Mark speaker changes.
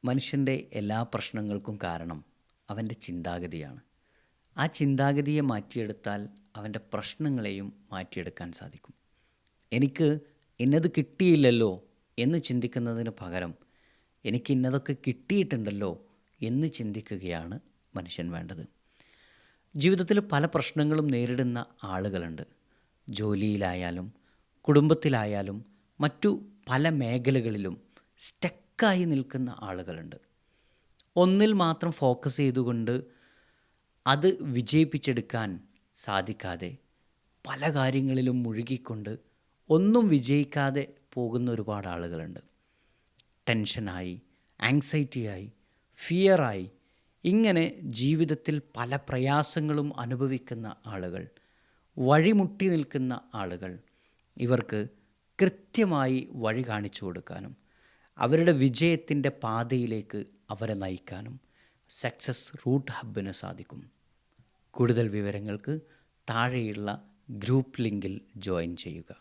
Speaker 1: മനുഷ്യൻ്റെ എല്ലാ പ്രശ്നങ്ങൾക്കും കാരണം അവൻ്റെ ചിന്താഗതിയാണ്. ആ ചിന്താഗതിയെ മാറ്റിയെടുത്താൽ അവൻ്റെ പ്രശ്നങ്ങളെയും മാറ്റിയെടുക്കാൻ സാധിക്കും. എനിക്ക് ഇന്നത് കിട്ടിയില്ലല്ലോ എന്ന് ചിന്തിക്കുന്നതിന് പകരം എനിക്ക് ഇന്നതൊക്കെ കിട്ടിയിട്ടുണ്ടല്ലോ എന്ന് ചിന്തിക്കുകയാണ് മനുഷ്യൻ വേണ്ടത്. ജീവിതത്തിൽ പല പ്രശ്നങ്ങളും നേരിടുന്ന ആളുകളുണ്ട്. ജോലിയിലായാലും കുടുംബത്തിലായാലും മറ്റു പല മേഖലകളിലും സ്റ്റക്കായി നിൽക്കുന്ന ആളുകളുണ്ട്. ഒന്നിൽ മാത്രം ഫോക്കസ് ചെയ്തുകൊണ്ട് അത് വിജയിപ്പിച്ചെടുക്കാൻ സാധിക്കാതെ പല കാര്യങ്ങളിലും മുഴുകിക്കൊണ്ട് ഒന്നും വിജയിക്കാതെ പോകുന്ന ഒരുപാട് ആളുകളുണ്ട്. ടെൻഷനായി, ആങ്സൈറ്റിയായി, ഫിയറായി, ഇങ്ങനെ ജീവിതത്തിൽ പല പ്രയാസങ്ങളും അനുഭവിക്കുന്ന ആളുകൾ, വഴിമുട്ടി നിൽക്കുന്ന ആളുകൾ, ഇവർക്ക് കൃത്യമായി വഴി കാണിച്ചു കൊടുക്കാനും അവരുടെ വിജയത്തിൻ്റെ പാതയിലേക്ക് അവരെ നയിക്കാനും സക്സസ് റൂട്ട് ഹബ്ബിന് സാധിക്കും. കൂടുതൽ വിവരങ്ങൾക്ക് താഴെയുള്ള ഗ്രൂപ്പ് ലിങ്കിൽ ജോയിൻ ചെയ്യുക.